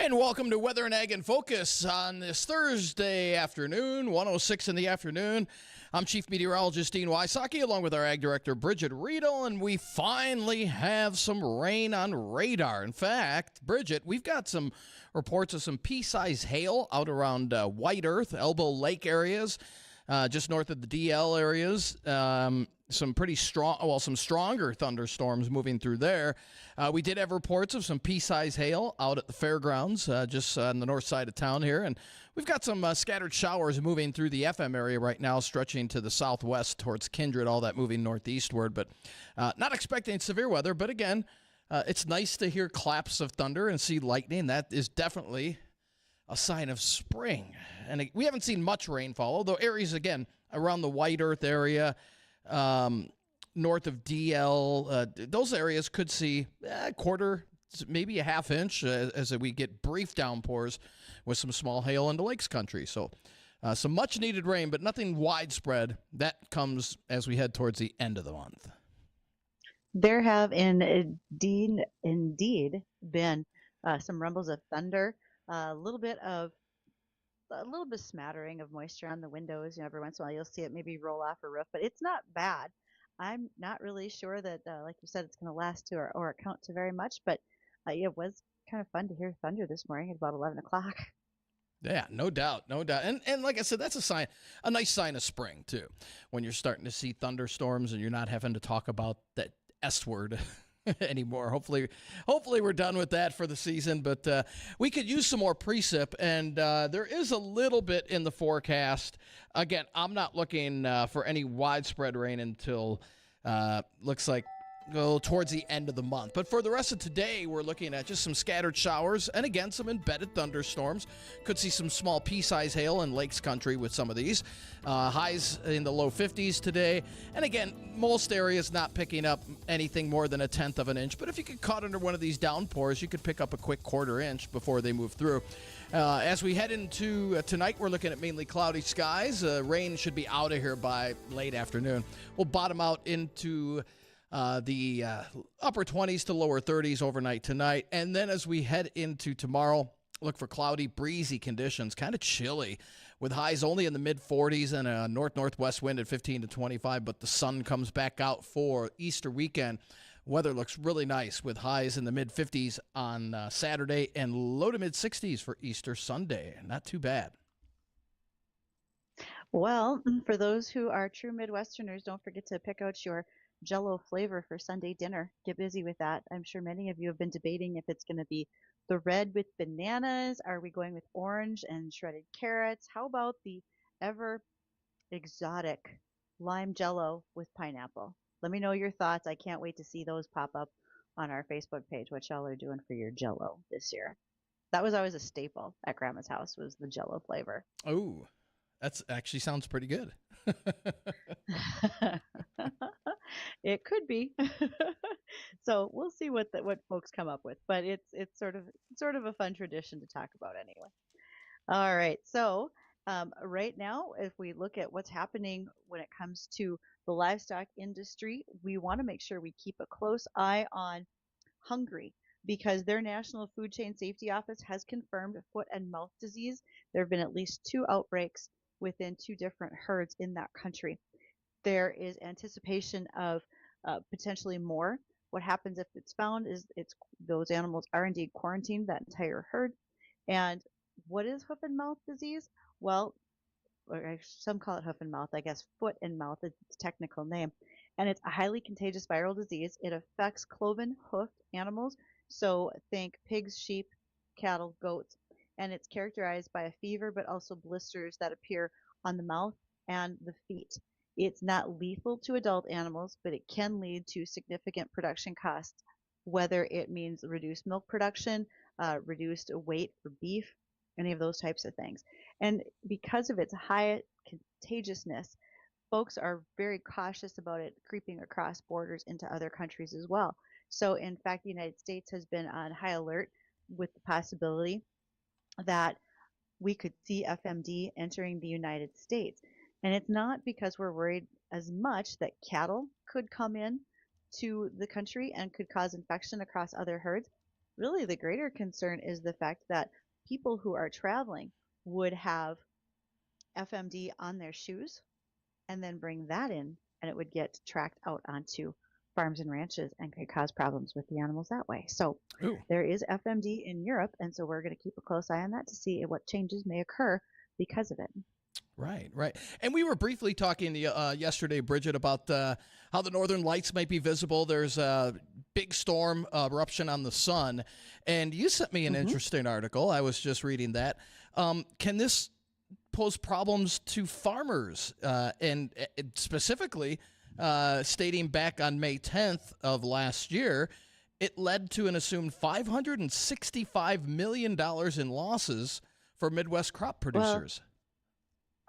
And welcome to Weather and Ag in Focus on this Thursday afternoon, 1:06 in the afternoon. I'm Chief Meteorologist Dean Wysocki, along with our Ag Director Bridgette Readel, and we finally have some rain on radar. In fact, Bridgette, we've got some reports of some pea-sized hail out around White Earth, Elbow Lake areas, just north of the DL areas. Some pretty strong, some stronger thunderstorms moving through there. We did have reports of some pea-sized hail out at the fairgrounds, just on the north side of town here. And we've got some scattered showers moving through the FM area right now, stretching to the southwest towards Kindred, all that moving northeastward. But not expecting severe weather. But again, it's nice to hear claps of thunder and see lightning. That is definitely a sign of spring. And we haven't seen much rainfall, although areas, again, around the White Earth area, north of DL, those areas could see a quarter, maybe a half inch as we get brief downpours with some small hail into Lakes country. So some much needed rain, but nothing widespread. That comes as we head towards the end of the month. There have indeed been some rumbles of thunder, a little bit smattering of moisture on the windows. Every once in a while you'll see it maybe roll off a roof, but it's not bad. I'm not really sure that, like you said, it's going to last to or account to very much, but it was kind of fun to hear thunder this morning at about 11 o'clock. Yeah, no doubt. And like I said, that's a nice sign of spring too, when you're starting to see thunderstorms and you're not having to talk about that S word anymore. Hopefully we're done with that for the season, but we could use some more precip, and there is a little bit in the forecast. Again, I'm not looking for any widespread rain until looks like go towards the end of the month. But for the rest of today, we're looking at just some scattered showers and, again, some embedded thunderstorms. Could see some small pea-sized hail in Lakes country with some of these. Highs in the low 50s today. And, again, most areas not picking up anything more than 1/10 of an inch. But if you get caught under one of these downpours, you could pick up a quick 1/4 inch before they move through. As we head into tonight, we're looking at mainly cloudy skies. Rain should be out of here by late afternoon. We'll bottom out into the upper 20s to lower 30s overnight tonight. And then as we head into tomorrow, look for cloudy, breezy conditions, kind of chilly, with highs only in the mid-40s and a north-northwest wind at 15 to 25. But the sun comes back out for Easter weekend. Weather looks really nice with highs in the mid-50s on Saturday and low to mid-60s for Easter Sunday. Not too bad. Well, for those who are true Midwesterners, don't forget to pick out your Jell-O flavor for Sunday dinner. Get busy with that. I'm sure many of you have been debating if it's going to be the red with bananas. Are we going with orange and shredded carrots? How about the ever exotic lime Jell-O with pineapple? Let me know your thoughts. I can't wait to see those pop up on our Facebook page, what y'all are doing for your Jell-O this year. That was always a staple at Grandma's house, was the Jell-O flavor. Oh, that actually sounds pretty good. It could be. So we'll see what folks come up with, but it's sort of a fun tradition to talk about anyway. All right, so right now, if we look at what's happening when it comes to the livestock industry, we want to make sure we keep a close eye on Hungary, because their National Food Chain Safety Office has confirmed foot and mouth disease. There have been at least 2 outbreaks within 2 different herds in that country. There is anticipation of potentially more. What happens if it's found is those animals are indeed quarantined, that entire herd. And what is hoof and mouth disease? Well, some call it hoof and mouth, I guess foot and mouth is its technical name. And it's a highly contagious viral disease. It affects cloven hoofed animals. So think pigs, sheep, cattle, goats. And it's characterized by a fever, but also blisters that appear on the mouth and the feet. It's not lethal to adult animals, but it can lead to significant production costs, whether it means reduced milk production, reduced weight for beef, any of those types of things. And because of its high contagiousness, folks are very cautious about it creeping across borders into other countries as well. So in fact, the United States has been on high alert with the possibility that we could see FMD entering the United States. And it's not because we're worried as much that cattle could come in to the country and could cause infection across other herds. really the greater concern is the fact that people who are traveling would have FMD on their shoes and then bring that in, and it would get tracked out onto farms and ranches and could cause problems with the animals that way. So Ooh. there is FMD in Europe, and so we're going to keep a close eye on that to see what changes may occur because of it. Right, right. And we were briefly talking yesterday, Bridgette, about how the northern lights might be visible. There's a big storm eruption on the sun. And you sent me an interesting article. I was just reading that. Can this pose problems to farmers? And specifically, stating back on May 10th of last year, it led to an assumed $565 million in losses for Midwest crop producers.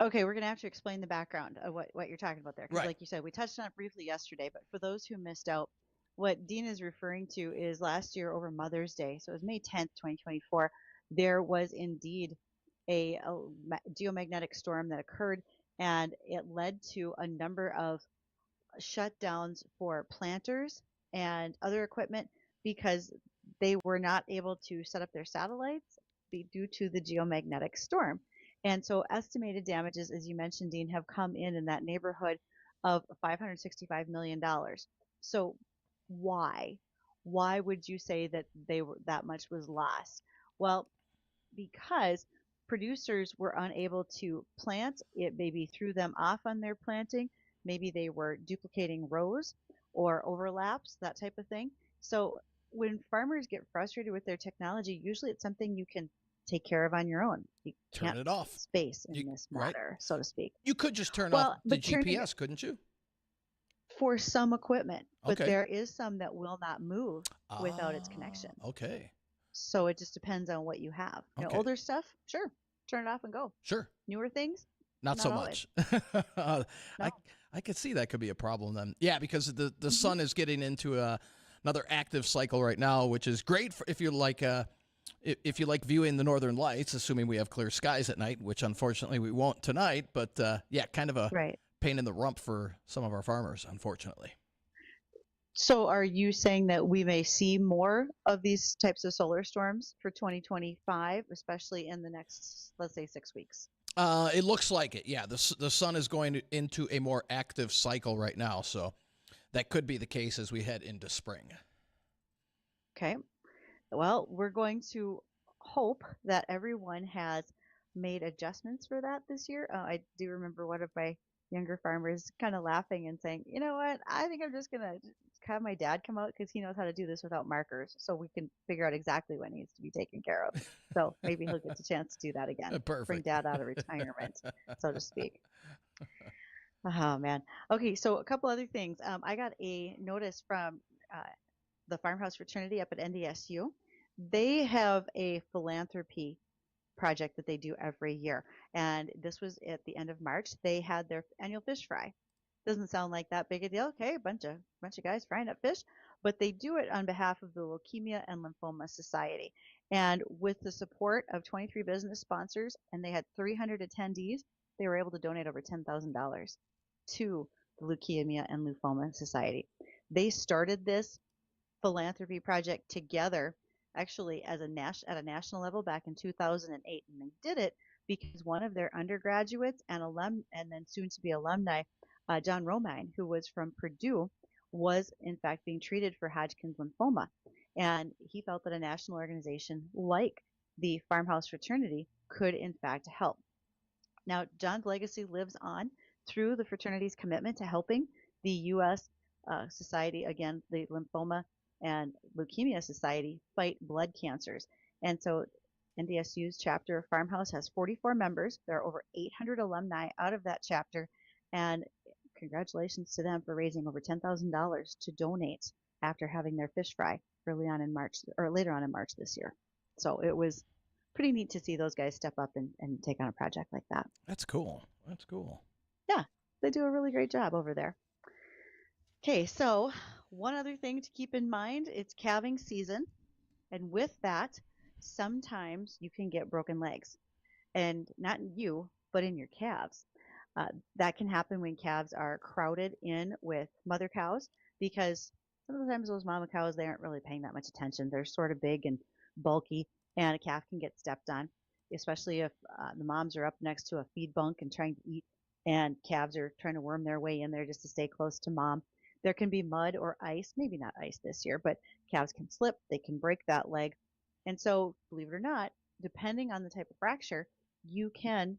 Okay, we're going to have to explain the background of what you're talking about there. Because Right. like you said, we touched on it briefly yesterday, but for those who missed out, what Dean is referring to is last year over Mother's Day. So it was May 10th, 2024. There was indeed a geomagnetic storm that occurred, and it led to a number of shutdowns for planters and other equipment because they were not able to set up their satellites due to the geomagnetic storm. And so estimated damages, as you mentioned, Dean, have come in that neighborhood of $565 million. So why? Why would you say that that much was lost? Well, because producers were unable to plant, it maybe threw them off on their planting. Maybe they were duplicating rows or overlaps, that type of thing. So when farmers get frustrated with their technology, usually it's something you can take care of on your own. You Turn can't it off. space in this matter, right. so to speak. You could just turn off the GPS, couldn't you? For some equipment, but Okay. there is some that will not move without its connection. Okay. So it just depends on what you have. You know, Okay. older stuff, sure, turn it off and go. Sure. Newer things, Not so always. much. No. I could see that could be a problem then. Yeah, because the sun is getting into another active cycle right now, which is great if you like viewing the northern lights, assuming we have clear skies at night, which unfortunately we won't tonight. But yeah, kind of a pain in the rump for some of our farmers, unfortunately. So are you saying that we may see more of these types of solar storms for 2025, especially in the next, let's say, 6 weeks? It looks like it. Yeah, the sun is going into a more active cycle right now, so that could be the case as we head into spring. Okay. Well, we're going to hope that everyone has made adjustments for that this year. I do remember one of my younger farmers kind of laughing and saying, you know what, I think I'm just going to have my dad come out because he knows how to do this without markers so we can figure out exactly what needs to be taken care of. So maybe he'll get the chance to do that again. Perfect. Bring dad out of retirement, so to speak. Oh, man. Okay, so a couple other things. I got a notice from the Farmhouse Fraternity up at NDSU. They have a philanthropy project that they do every year. And this was at the end of March. They had their annual fish fry. Doesn't sound like that big a deal. Okay, a bunch of guys frying up fish, but they do it on behalf of the Leukemia and Lymphoma Society. And with the support of 23 business sponsors, and they had 300 attendees, they were able to donate over $10,000 to the Leukemia and Lymphoma Society. They started this philanthropy project together actually at a national level back in 2008, and they did it because one of their undergraduates and then soon to be alumni, John Romine, who was from Purdue, was in fact being treated for Hodgkin's lymphoma, and he felt that a national organization like the Farmhouse Fraternity could in fact help. Now, John's legacy lives on through the fraternity's commitment to helping the U.S. Society, again, the Lymphoma and Leukemia Society, fight blood cancers. And so NDSU's chapter of Farmhouse has 44 members. There are over 800 alumni out of that chapter. And congratulations to them for raising over $10,000 to donate after having their fish fry later on in March this year. So it was pretty neat to see those guys step up and take on a project like that. That's cool. That's cool. Yeah, they do a really great job over there. Okay, so one other thing to keep in mind, it's calving season. And with that, sometimes you can get broken legs. And not in you, but in your calves. That can happen when calves are crowded in with mother cows because some of the times those mama cows, they aren't really paying that much attention. They're sort of big and bulky, and a calf can get stepped on, especially if the moms are up next to a feed bunk and trying to eat, and calves are trying to worm their way in there just to stay close to mom. There can be mud or ice, maybe not ice this year, but calves can slip, they can break that leg. And so, believe it or not, depending on the type of fracture, you can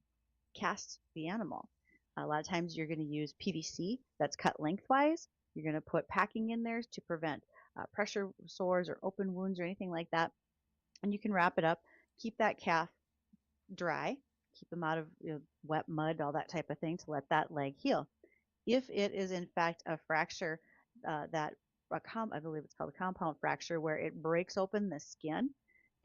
cast the animal. A lot of times you're going to use PVC that's cut lengthwise. You're going to put packing in there to prevent pressure sores or open wounds or anything like that. And you can wrap it up, keep that calf dry, keep them out of wet mud, all that type of thing to let that leg heal. If it is in fact a fracture I believe it's called a compound fracture, where it breaks open the skin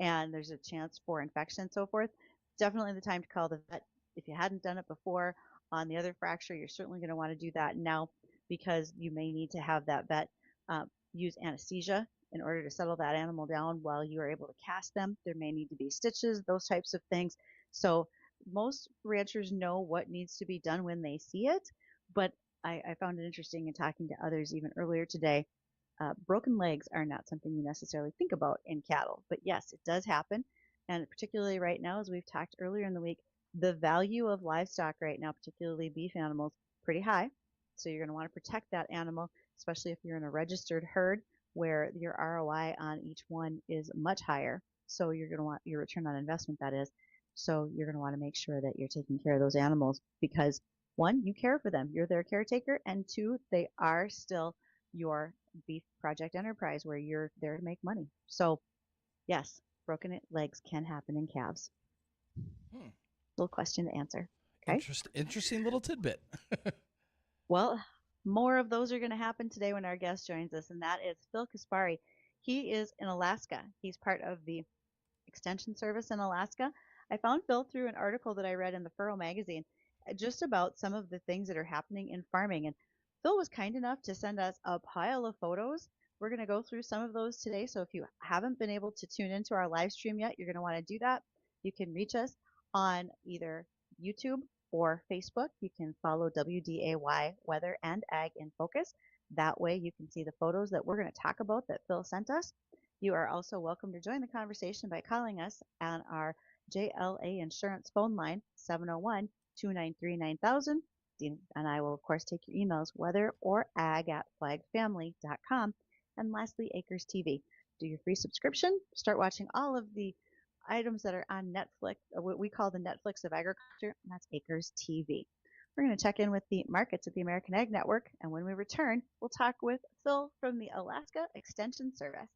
and there's a chance for infection and so forth, definitely the time to call the vet. If you hadn't done it before on the other fracture, you're certainly going to want to do that now, because you may need to have that vet use anesthesia in order to settle that animal down while you are able to cast them. There may need to be stitches, those types of things. So most ranchers know what needs to be done when they see it, but I found it interesting in talking to others even earlier today. Broken legs are not something you necessarily think about in cattle, but yes, it does happen. And particularly right now, as we've talked earlier in the week, the value of livestock right now, particularly beef animals, pretty high. So you're going to want to protect that animal, especially if you're in a registered herd where your ROI on each one is much higher. So you're going to want your return on investment, that is. So you're going to want to make sure that you're taking care of those animals, because one, you care for them, you're their caretaker, and two, they are still your beef project enterprise where you're there to make money. So yes, broken legs can happen in calves. Hmm. Little question to answer. Okay. Interesting little tidbit. Well, more of those are going to happen today when our guest joins us, and that is Phil Kaspari. He is in Alaska. He's part of the Extension Service in Alaska. I found Phil through an article that I read in the Furrow magazine just about some of the things that are happening in farming. And Phil was kind enough to send us a pile of photos. We're going to go through some of those today. So if you haven't been able to tune into our live stream yet, you're going to want to do that. You can reach us on either YouTube or Facebook. You can follow WDAY Weather and Ag in Focus. That way you can see the photos that we're going to talk about that Phil sent us. You are also welcome to join the conversation by calling us on our JLA Insurance phone line, 701-293-9000. And I will, of course, take your emails, weather or ag at flaggedfamily.com. And lastly, Acres TV. Do your free subscription. Start watching all of the items that are on Netflix, or what we call the Netflix of agriculture, and that's Acres TV. We're going to check in with the markets at the American Ag Network, and when we return, we'll talk with Phil from the Alaska Extension Service.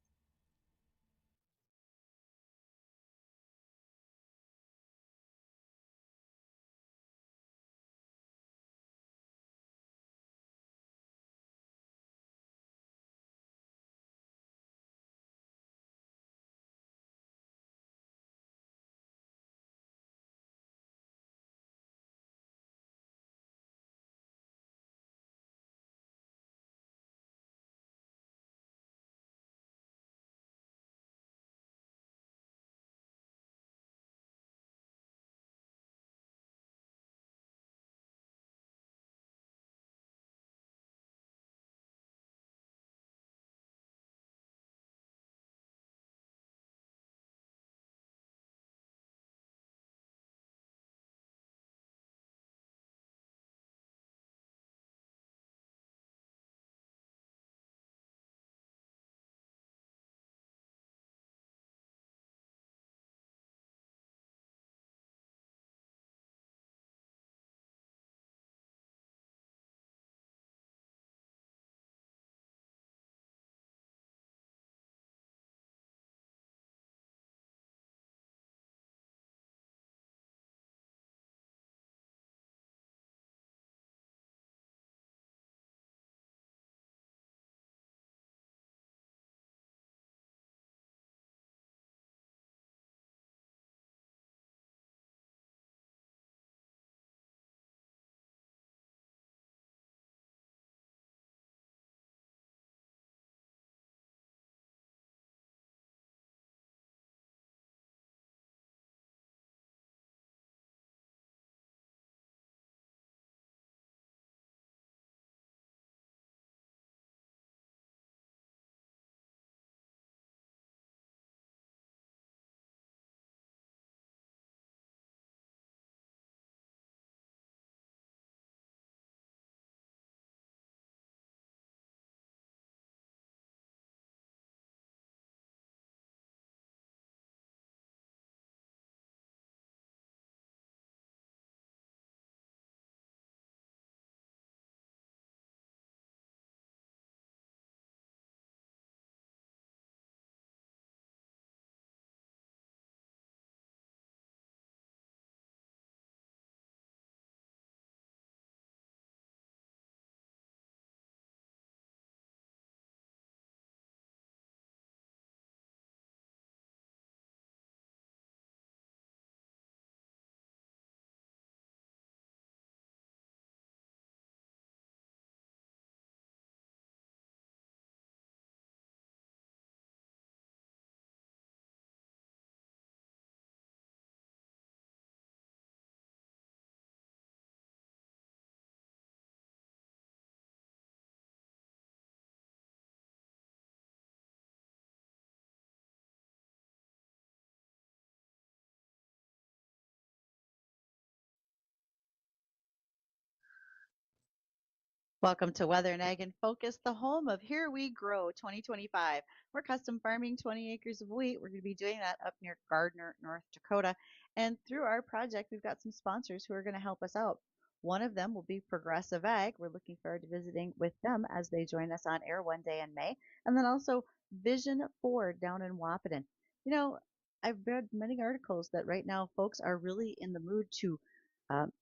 Welcome to Weather and Ag in Focus, the home of Here We Grow 2025. We're custom farming 20 acres of wheat. We're going to be doing that up near Gardner, North Dakota. And through our project, we've got some sponsors who are going to help us out. One of them will be Progressive Ag. We're looking forward to visiting with them as they join us on air one day in May. And then also Vision Ford down in Wahpeton. You know, I've read many articles that right now folks are really in the mood to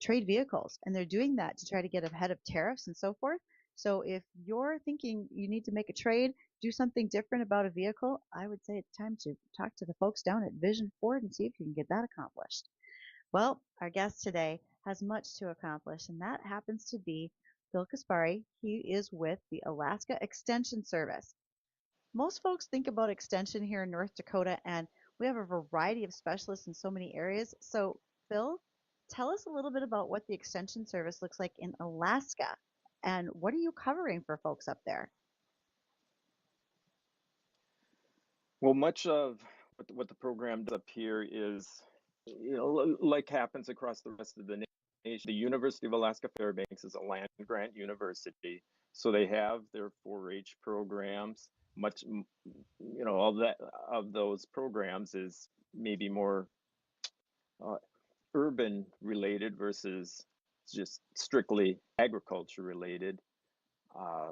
trade vehicles, and they're doing that to try to get ahead of tariffs and so forth. So if you're thinking you need to make a trade, do something different about a vehicle, I would say it's time to talk to the folks down at Vision Ford and see if you can get that accomplished. Well, our guest today has much to accomplish, and that happens to be Phil Kaspari. He is with the Alaska Extension Service. Most folks think about extension here in North Dakota, and we have a variety of specialists in so many areas. So, Phil, tell us a little bit about what the Extension Service looks like in Alaska, and what are you covering for folks up there? Well, much of what the program does up here is, like happens across the rest of the nation. The University of Alaska Fairbanks is a land grant university, so they have their 4-H programs. All that of those programs is maybe more urban related versus just strictly agriculture related. Uh,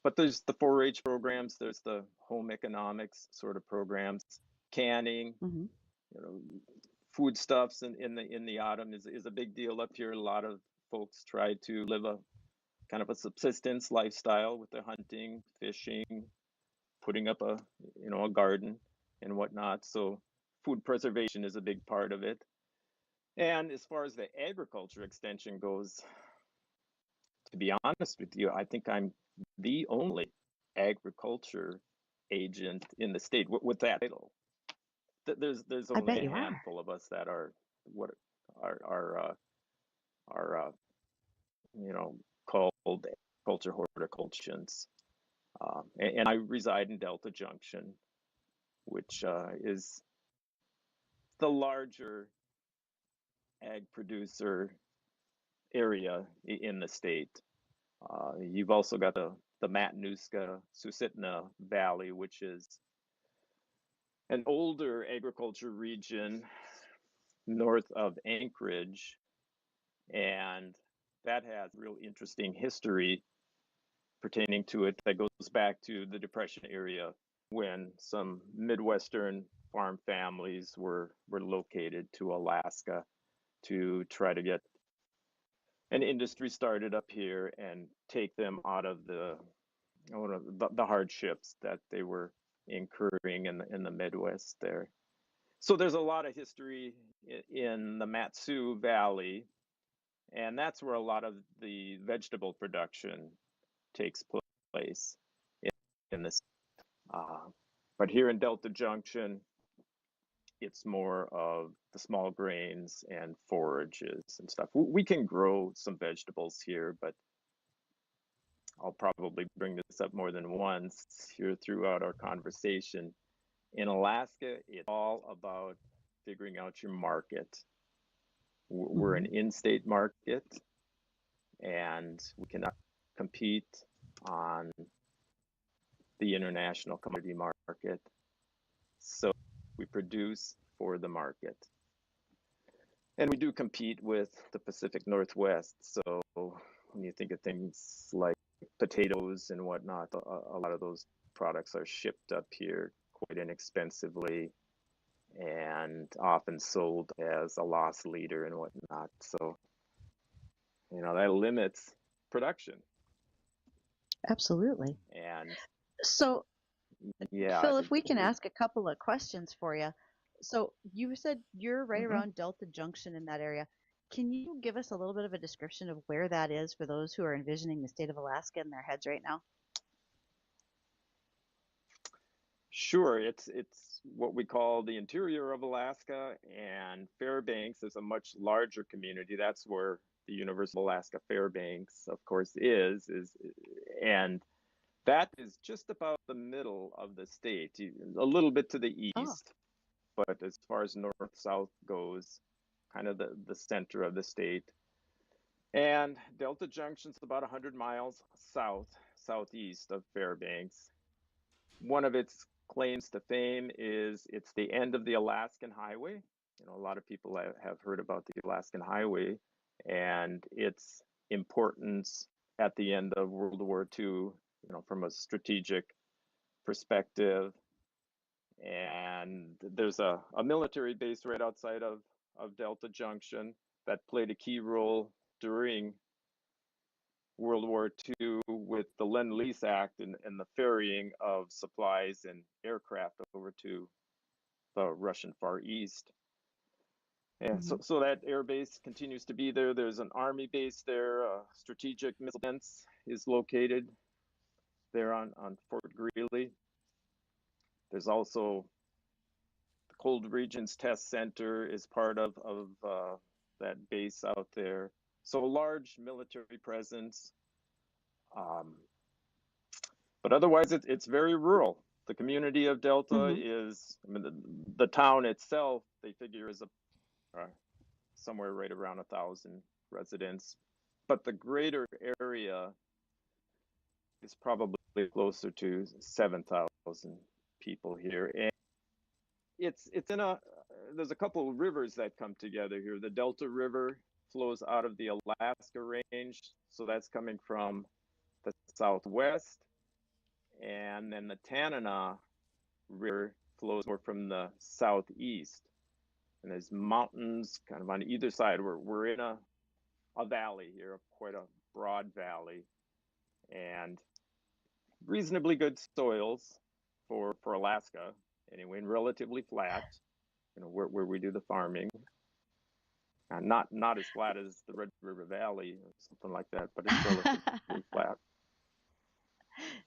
but there's the 4-H programs, there's the home economics sort of programs, canning, Mm-hmm. you know, foodstuffs in the autumn is a big deal up here. A lot of folks try to live a kind of a subsistence lifestyle with their hunting, fishing, putting up a garden and whatnot. So food preservation is a big part of it. And as far as the agriculture extension goes, to be honest with you, I think I'm the only agriculture agent in the state with that title. There's I bet only a you are. handful of us that are what are called agriculture horticulturans, and I reside in Delta Junction, which is the larger ag producer area in the state. You've also got the Matanuska Susitna Valley, which is an older agriculture region north of Anchorage, and that has real interesting history pertaining to it that goes back to the Depression area when some Midwestern farm families were located to Alaska to try to get an industry started up here and take them out of the hardships that they were incurring in the Midwest there. So there's a lot of history in the Matsu Valley, and that's where a lot of the vegetable production takes place in this. But here in Delta Junction, it's more of the small grains and forages and stuff. We can grow some vegetables here, but I'll probably bring this up more than once here throughout our conversation. In Alaska, it's all about figuring out your market. We're Mm-hmm. an in-state market, and we cannot compete on the international commodity market. So we produce for the market. And we do compete with the Pacific Northwest. So when you think of things like potatoes and whatnot, a lot of those products are shipped up here quite inexpensively and often sold as a loss leader and whatnot. So, that limits production. Absolutely. And So, yeah, Phil, if we can ask a couple of questions for you. So, you said you're right around Delta Junction in that area. Can you give us a little bit of a description of where that is for those who are envisioning the state of Alaska in their heads right now? Sure, it's what we call the interior of Alaska, and Fairbanks is a much larger community. That's where the University of Alaska Fairbanks, of course, and that is just about the middle of the state, a little bit to the east, but as far as north-south goes, kind of the center of the state. And Delta Junction's about 100 miles southeast of Fairbanks. One of its claims to fame is it's the end of the Alaskan Highway. You know, a lot of people have heard about the Alaskan Highway and its importance at the end of World War II, you know, from a strategic perspective. And there's a military base right outside of Delta Junction that played a key role during World War II with the Lend-Lease Act and the ferrying of supplies and aircraft over to the Russian Far East. And so that air base continues to be there. There's an Army base there. Strategic Missile Defense is located there on Fort Greely. There's also the Cold Regions Test Center is part of that base out there. So a large military presence. But otherwise, it's very rural. The community of Delta is, I mean, the town itself, they figure is somewhere right around 1,000 residents. But the greater area is probably closer to 7,000 people here. And it's in there's a couple of rivers that come together here. The Delta River flows out of the Alaska Range. So that's coming from the southwest. And then the Tanana River flows more from the southeast. And there's mountains kind of on either side. We're in a valley here, quite a broad valley, and reasonably good soils for Alaska anyway, and relatively flat, you know, where we do the farming. Not as flat as the Red River Valley or something like that, but it's relatively flat.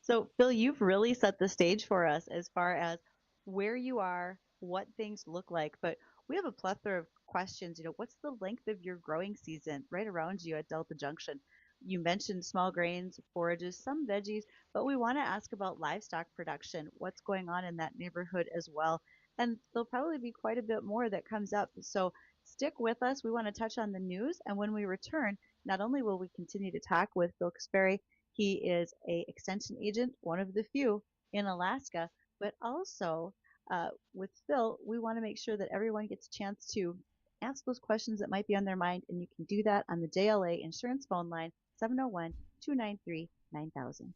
So, Bill, you've really set the stage for us as far as where you are, what things look like. But we have a plethora of questions. You know, what's the length of your growing season right around you at Delta Junction? You mentioned small grains, forages, some veggies, but we want to ask about livestock production. What's going on in that neighborhood as well? And there'll probably be quite a bit more that comes up. So stick with us. We want to touch on the news. And when we return, not only will we continue to talk with Bill Kaspari, he is a extension agent, one of the few in Alaska, but also with Phil, we want to make sure that everyone gets a chance to ask those questions that might be on their mind, and you can do that on the JLA insurance phone line, 701-293-9000.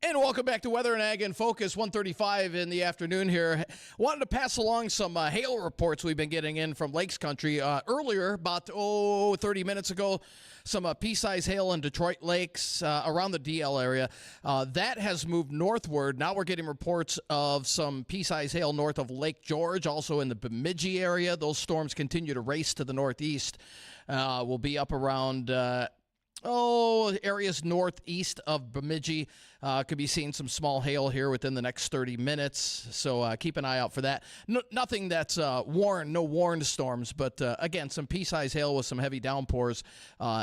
And welcome back to Weather and Ag in Focus, 1:35 in the afternoon here. Wanted to pass along some hail reports we've been getting in from Lakes Country. Earlier, about 30 minutes ago, some pea-size hail in Detroit Lakes around the DL area. That has moved northward. Now we're getting reports of some pea-size hail north of Lake George, also in the Bemidji area. Those storms continue to race to the northeast. We'll be up around... areas northeast of Bemidji. Could be seeing some small hail here within the next 30 minutes. So keep an eye out for that. Nothing that's warned, no warned storms, but again, some pea-size hail with some heavy downpours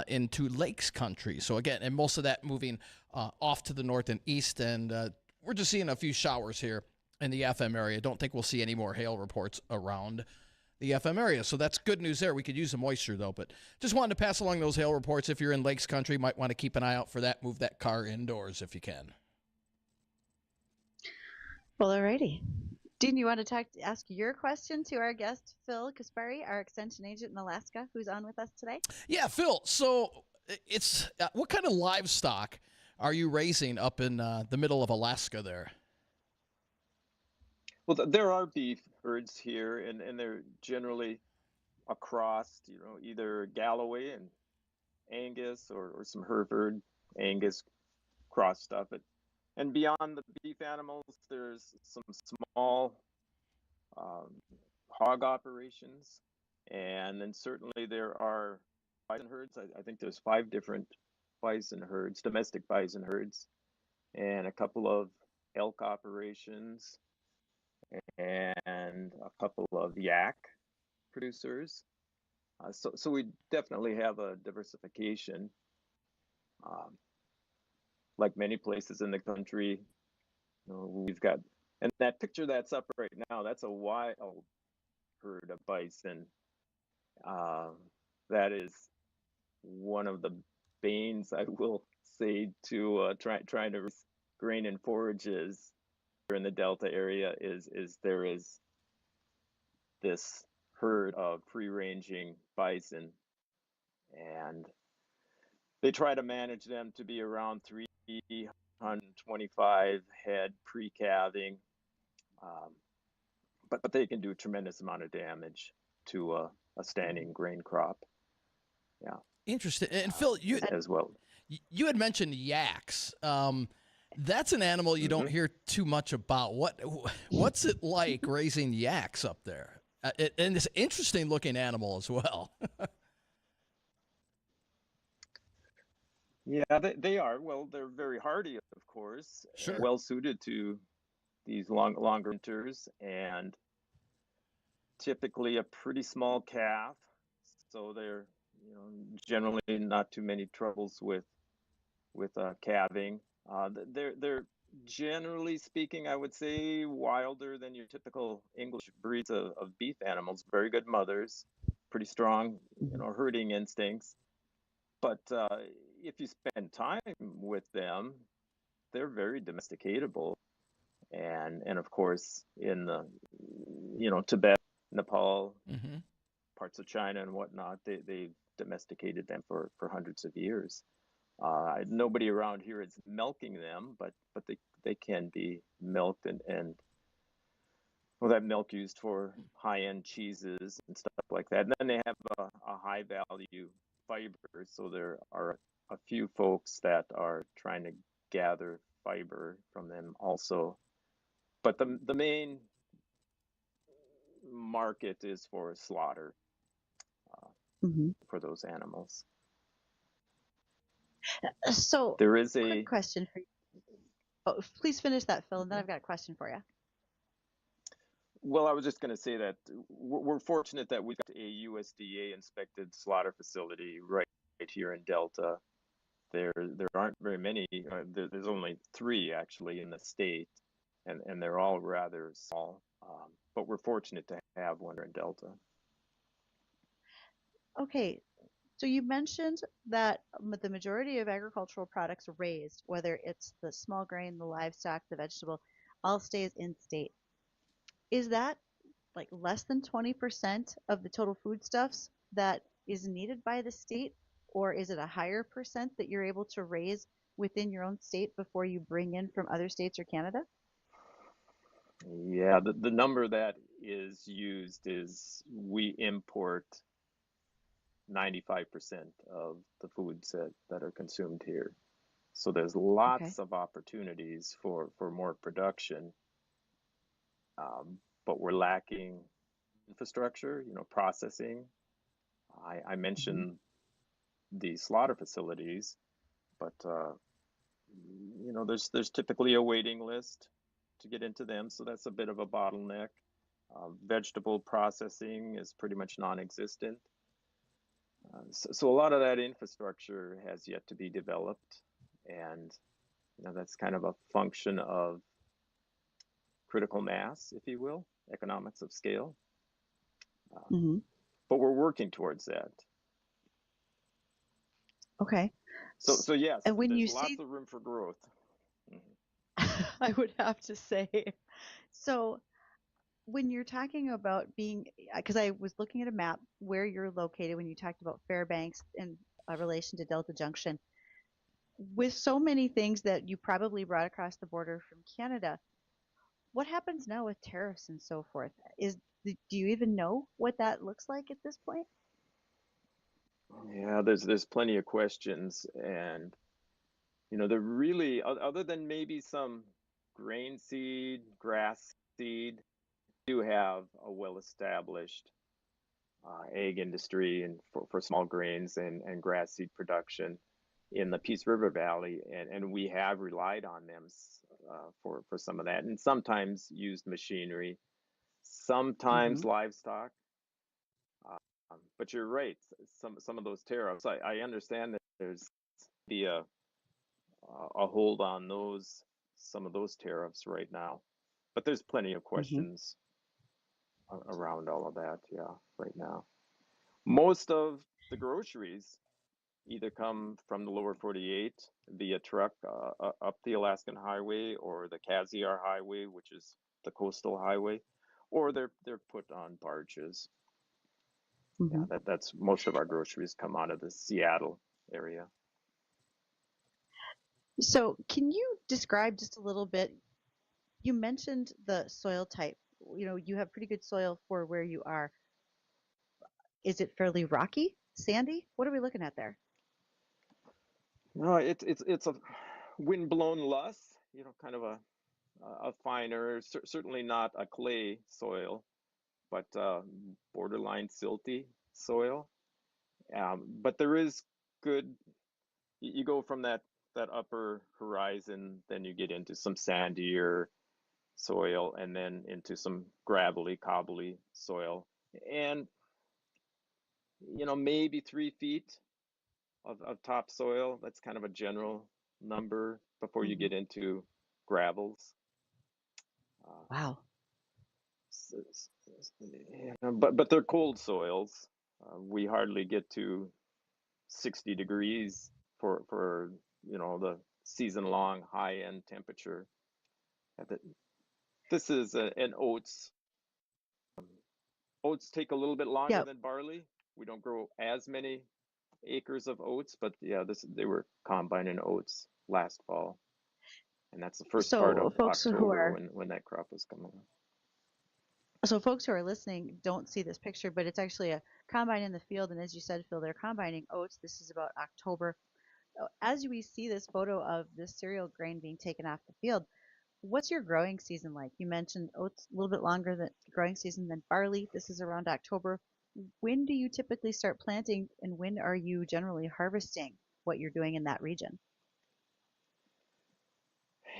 into Lakes Country. So again, and most of that moving off to the north and east. And we're just seeing a few showers here in the FM area. Don't think we'll see any more hail reports around the FM area. So that's good news there. We could use the moisture, though. But just wanted to pass along those hail reports. If you're in Lakes Country, might want to keep an eye out for that. Move that car indoors if you can. Well, alrighty. Dean, you want to ask your question to our guest, Phil Kaspari, our extension agent in Alaska, who's on with us today? Yeah, Phil. So it's what kind of livestock are you raising up in the middle of Alaska there? Well, there are beef herds here, and they're generally across, either Galloway and Angus or some Hereford, Angus cross stuff. And beyond the beef animals, there's some small hog operations. And then certainly there are bison herds. I think there's 5 different bison herds, domestic bison herds, and a couple of elk operations, and a couple of yak producers. So we definitely have a diversification. Like many places in the country, we've got, and that picture that's up right now, that's a wild herd of bison. That is one of the banes, I will say, to trying to grain and forages in the Delta area is there is this herd of free-ranging bison, and they try to manage them to be around 325 head pre-calving, but they can do a tremendous amount of damage to a standing grain crop. Yeah. Interesting. And Phil, you as well. You had mentioned yaks. That's an animal you don't hear too much about. What's it like raising yaks up there? And it's an interesting looking animal as well. Yeah, they are. Well, they're very hardy, of course. Sure. Well suited to these longer winters, and typically a pretty small calf. So they're generally not too many troubles with calving. They're generally speaking, I would say, wilder than your typical English breeds of beef animals. Very good mothers, pretty strong, herding instincts. But if you spend time with them, they're very domesticatable. And of course, in the Tibet, Nepal, parts of China and whatnot, they've domesticated them for hundreds of years. Nobody around here is milking them, but they can be milked and that milk used for high-end cheeses and stuff like that. And then they have a high value fiber, so there are a few folks that are trying to gather fiber from them also. But the main market is for slaughter for those animals. So there is quick question for you. Oh, please finish that, Phil, and then I've got a question for you. Well, I was just going to say that we're fortunate that we've got a USDA inspected slaughter facility right here in Delta. There aren't very many. There's only 3 actually in the state, and they're all rather small. But we're fortunate to have one in Delta. Okay, so you mentioned that the majority of agricultural products raised, whether it's the small grain, the livestock, the vegetable, all stays in state. Is that like less than 20% of the total foodstuffs that is needed by the state, or is it a higher percent that you're able to raise within your own state before you bring in from other states or Canada? Yeah, the number that is used is we import 95% of the foods that are consumed here. So there's Okay. lots of opportunities for more production, but we're lacking infrastructure, processing. I Hmm. mentioned the slaughter facilities, but there's typically a waiting list to get into them, so that's a bit of a bottleneck. Vegetable processing is pretty much non-existent. So a lot of that infrastructure has yet to be developed, and that's kind of a function of critical mass, if you will, economics of scale. Hmm. But we're working towards that. Okay. So yes, And when you there's lots say, of room for growth. Mhm. I would have to say, so when you're talking about being, because I was looking at a map where you're located when you talked about Fairbanks in relation to Delta Junction, with so many things that you probably brought across the border from Canada, what happens now with tariffs and so forth? Do you even know what that looks like at this point? Yeah, there's plenty of questions, and they're really other than maybe some grain seed, grass seed, do have a well-established egg industry and for small grains and grass seed production in the Peace River Valley, and we have relied on them for some of that, and sometimes used machinery, Hmm. sometimes livestock. But you're right, some of those tariffs, I understand that there's be a hold on some of those tariffs right now, but there's plenty of Hmm. questions around all of that, yeah, right now. Most of the groceries either come from the lower 48 via truck up the Alaskan Highway or the Cassiar Highway, which is the coastal highway, or they're put on barges. Hmm. Yeah, that's most of our groceries come out of the Seattle area. So, can you describe just a little bit? You mentioned the soil type. You have pretty good soil for where you are. Is it fairly rocky, sandy? What are we looking at there? No, it's a wind-blown loess, kind of a finer, certainly not a clay soil, but borderline silty soil. But there is good. You go from that upper horizon, then you get into some sandier soil, and then into some gravelly, cobbly soil, and maybe 3 feet of topsoil. That's kind of a general number before you Hmm. get into gravels. Uh, Wow. but they're cold soils. We hardly get to 60 degrees for the season long high end temperature. This is an oats. Oats take a little bit longer Yeah. than barley. We don't grow as many acres of oats, but yeah, they were combining oats last fall, and that's the first part So of folks who October are when that crop was coming up. so folks who are listening don't see this picture, but it's actually a combine in the field, and as you said, Phil, they're combining oats. This is about October. As we see this photo of this cereal grain being taken off the field, what's your growing season like? You mentioned oats a little bit longer than growing season than barley. This is around October. When do you typically start planting, and when are you generally harvesting what you're doing in that region?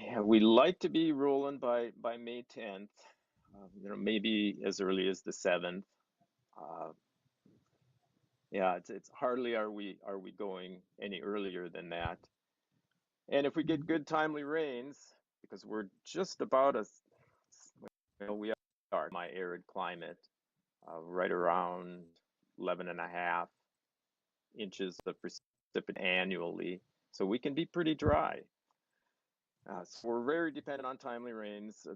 Yeah, we like to be rolling by May 10th, maybe as early as the 7th. Uh, yeah, it's hardly are we going any earlier than that. And if we get good timely rains, because we're just about we are my arid climate, right around 11 and a half inches of precipitation annually, so we can be pretty dry. So we're very dependent on timely rains.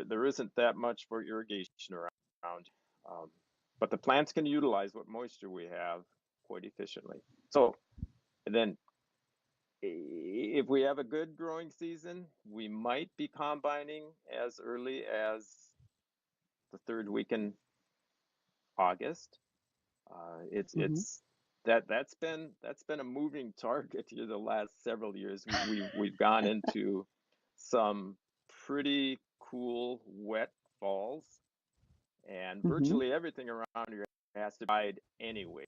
There isn't that much for irrigation around, um, but the plants can utilize what moisture we have quite efficiently. So, and then if we have a good growing season, we might be combining as early as the third week in August. Hmm. It's that's been a moving target here the last several years. We've gone into some pretty cool wet falls, and Hmm. virtually everything around here has to be dried anyway.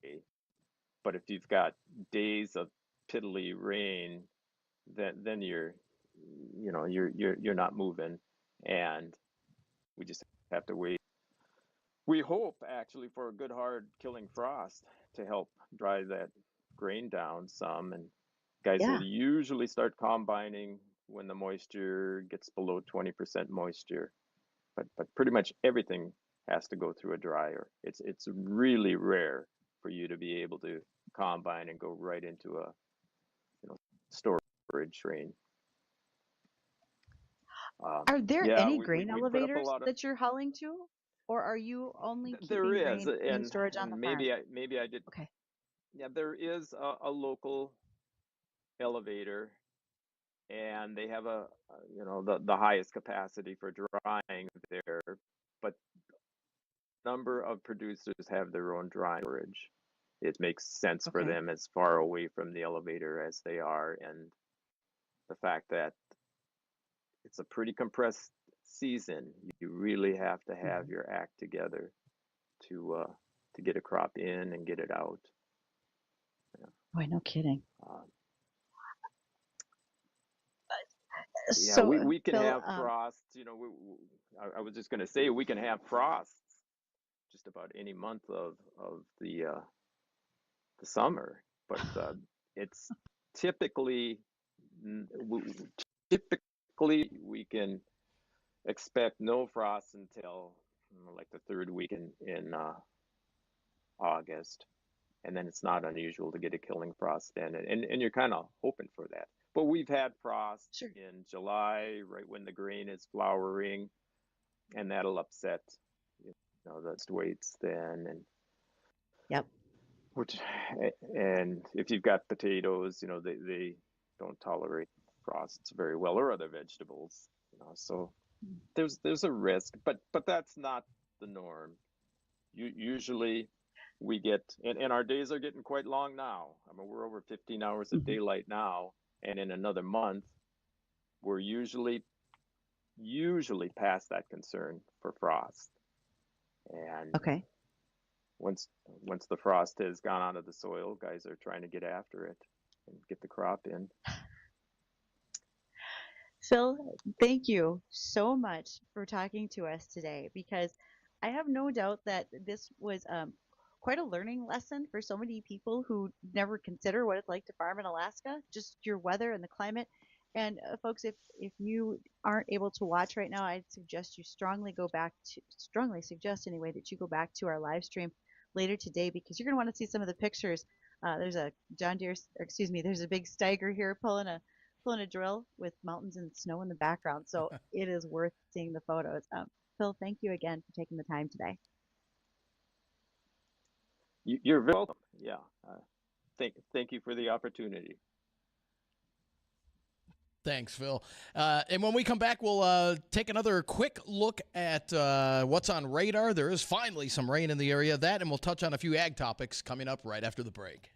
But if you've got days of piddly rain, then you're not moving, and we just have to wait. We hope actually for a good hard killing frost to help dry that grain down some. And guys will Yeah. usually start combining when the moisture gets below 20% moisture. But pretty much everything has to go through a dryer. It's really rare for you to be able to combine and go right into a storage drain. Are there Yeah, any we grain we put up a elevators lot of. that you're hauling to, or are you only There keeping is, grain in storage on the and farm? maybe I did. Okay. Yeah, there is a local elevator, and they have the highest capacity for drying there, but number of producers have their own drying storage. It makes sense for Okay. them as far away from the elevator as they are, and the fact that it's a pretty compressed season, you really have to have Hmm. your act together to get a crop in and get it out. Boy, no kidding. Uh, yeah, So, we can Phil, have frosts. I was just going to say we can have frosts just about any month of the summer, but it's typically typically we can expect no frost until like the third week in August, and then it's not unusual to get a killing frost then, and you're kind of hoping for that. But we've had frost sure. in July, right when the grain is flowering, and that'll upset the weights then, Yep. which and if you've got potatoes, they don't tolerate frosts very well, or other vegetables, so there's a risk, but that's not the norm. Usually we get, and our days are getting quite long now. I mean, we're over 15 hours of Hmm. daylight now, and in another month we're usually past that concern for frost. And Okay. once the frost has gone out of the soil, guys are trying to get after it and get the crop in. Phil, thank you so much for talking to us today, because I have no doubt that this was quite a learning lesson for so many people who never consider what it's like to farm in Alaska, just your weather and the climate. And folks, if you aren't able to watch right now, I'd suggest you strongly suggest anyway that you go back to our live stream later today, because you're going to want to see some of the pictures. There's a John Deere, or excuse me, there's a big Steiger here pulling a drill with mountains and snow in the background. So it is worth seeing the photos. Phil, thank you again for taking the time today. You're very welcome. Yeah. Thank you for the opportunity. Thanks, Phil. And when we come back, we'll take another quick look at what's on radar. There is finally some rain in the area. That, and we'll touch on a few ag topics coming up right after the break.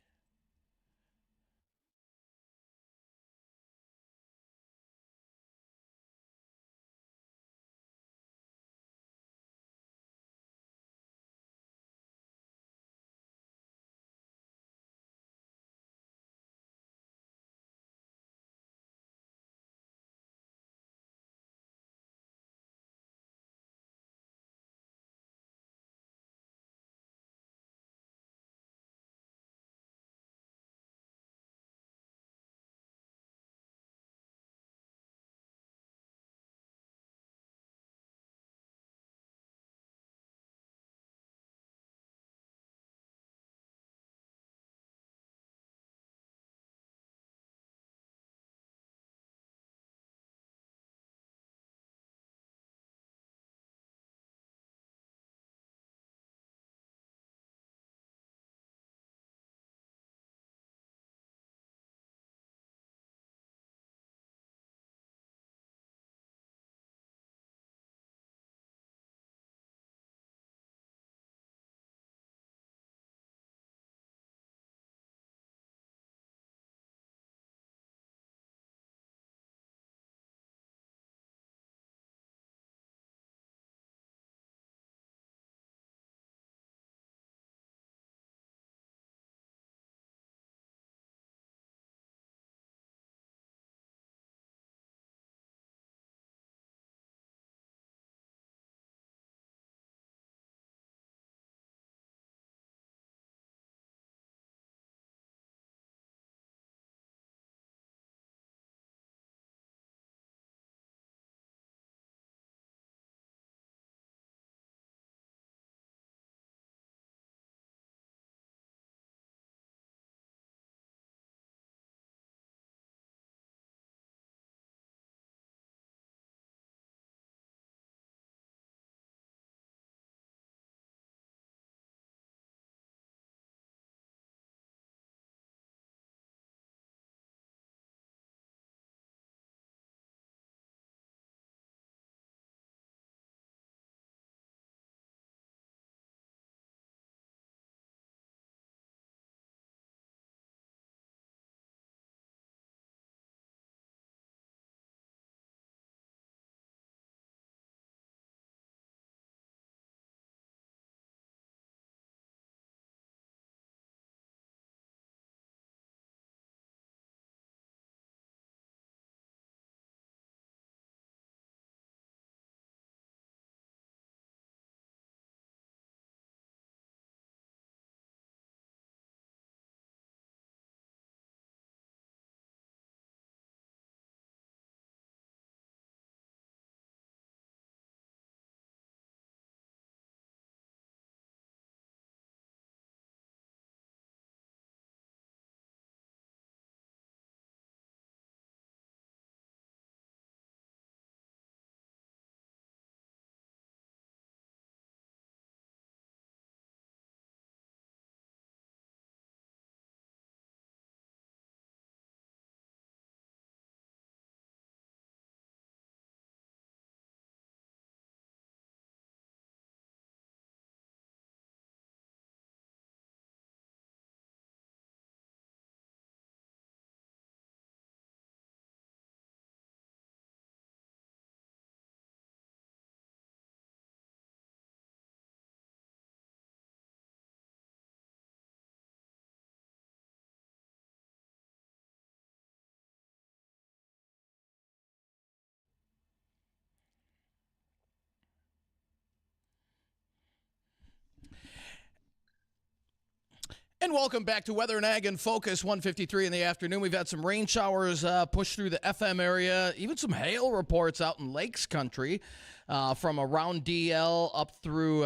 And welcome back to Weather and Ag in Focus, 1:53 in the afternoon. We've had some rain showers push through the FM area, even some hail reports out in Lakes Country from around DL up through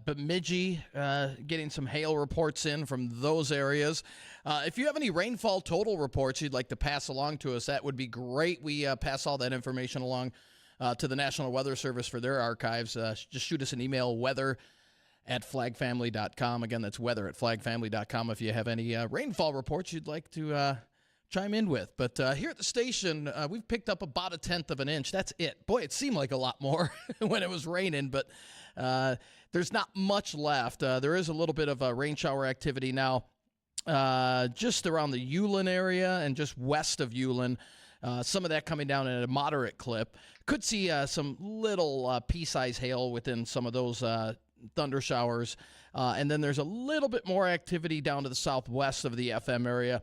Bemidji, getting some hail reports in from those areas. If you have any rainfall total reports you'd like to pass along to us, that would be great. We pass all that information along to the National Weather Service for their archives. Just shoot us an email, weather@flagfamily.com. Again, that's weather@flagfamily.com if you have any rainfall reports you'd like to chime in with. But here at the station, we've picked up about 1/10 of an inch. That's it. Boy, it seemed like a lot more when it was raining, but there's not much left. There is a little bit of rain shower activity now just around the Ulen area and just west of Ulen. Some of that coming down at a moderate clip. Could see some little pea-size hail within some of those thunder showers. And then there's a little bit more activity down to the southwest of the FM area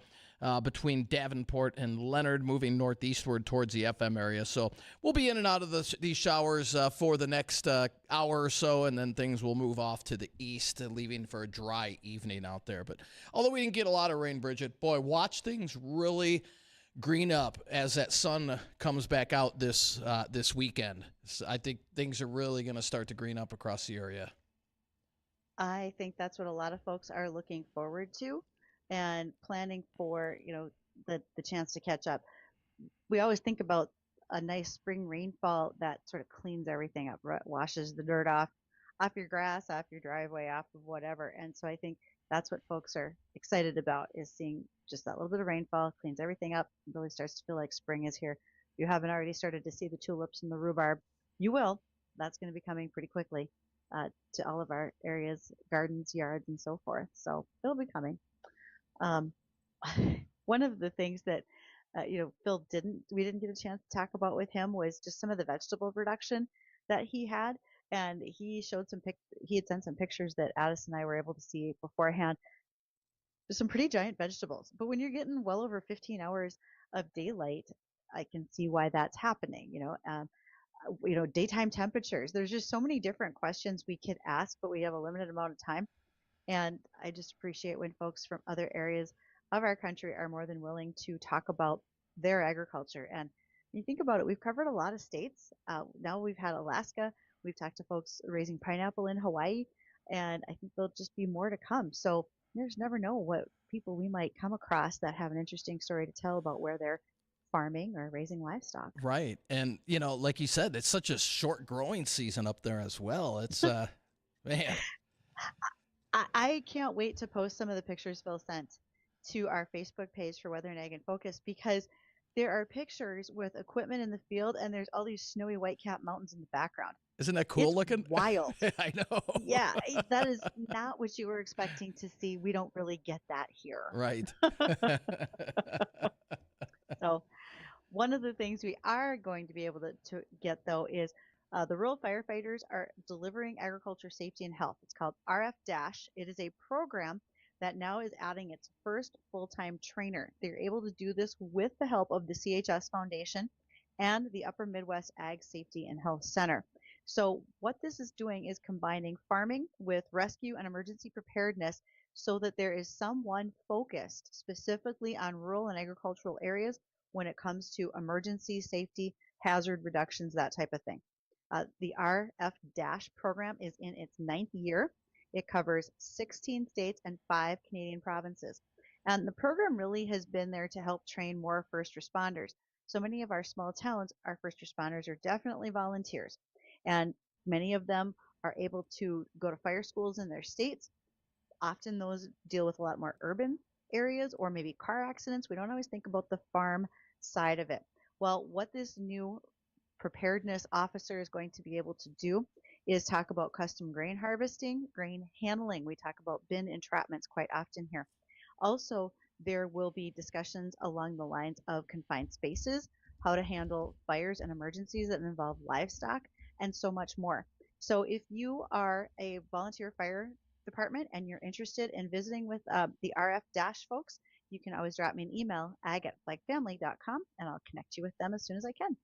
between Davenport and Leonard, moving northeastward towards the FM area. So we'll be in and out of these showers for the next hour or so, and then things will move off to the east, leaving for a dry evening out there. But although we didn't get a lot of rain, Bridgette, boy, watch things really green up as that sun comes back out this weekend. So I think things are really going to start to green up across the area. I think that's what a lot of folks are looking forward to and planning for, the chance to catch up. We always think about a nice spring rainfall that sort of cleans everything up, washes the dirt off your grass, off your driveway, off of whatever. And so I think that's what folks are excited about, is seeing just that little bit of rainfall, cleans everything up, really starts to feel like spring is here. If you haven't already started to see the tulips and the rhubarb, you will. That's going to be coming pretty quickly to all of our areas, gardens, yards, and so forth. So it'll be coming. One of the things that Phil we didn't get a chance to talk about with him was just some of the vegetable production that he had, and he showed he had sent some pictures that Addis and I were able to see beforehand. There's some pretty giant vegetables, but when you're getting well over 15 hours of daylight, I can see why that's happening. Daytime temperatures. There's just so many different questions we could ask, but we have a limited amount of time. And I just appreciate when folks from other areas of our country are more than willing to talk about their agriculture. And when you think about it, we've covered a lot of states. Now we've had Alaska. We've talked to folks raising pineapple in Hawaii, and I think there'll just be more to come. So you just never know what people we might come across that have an interesting story to tell about where they're farming or raising livestock. Right. And, like you said, it's such a short growing season up there as well. It's, man. I can't wait to post some of the pictures Phil sent to our Facebook page for Weather and Ag in Focus, because there are pictures with equipment in the field and there's all these snowy white-capped mountains in the background. Isn't that cool looking? Wild. I know. Yeah, that is not what you were expecting to see. We don't really get that here. Right. So one of the things we are going to be able to get, though, is the rural firefighters are delivering agriculture safety and health. It's called RF-. It is a program that now is adding its first full-time trainer. They're able to do this with the help of the CHS Foundation and the Upper Midwest Ag Safety and Health Center. So what this is doing is combining farming with rescue and emergency preparedness so that there is someone focused specifically on rural and agricultural areas when it comes to emergency, safety, hazard reductions, that type of thing. The RF- program is in its 9th year. It covers 16 states and 5 Canadian provinces. And the program really has been there to help train more first responders. So many of our small towns, our first responders are definitely volunteers. And many of them are able to go to fire schools in their states. Often those deal with a lot more urban areas or maybe car accidents. We don't always think about the farm side of it. Well, what this new preparedness officer is going to be able to do is talk about custom grain harvesting, grain handling. We talk about bin entrapments quite often here. Also, there will be discussions along the lines of confined spaces, how to handle fires and emergencies that involve livestock, and so much more. So if you are a volunteer fire department and you're interested in visiting with the RF- folks, you can always drop me an email, ag@flagfamily.com, and I'll connect you with them as soon as I can.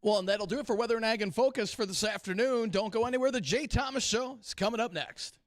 Well, and that'll do it for Weather and Ag in Focus for this afternoon. Don't go anywhere. The Jay Thomas Show is coming up next.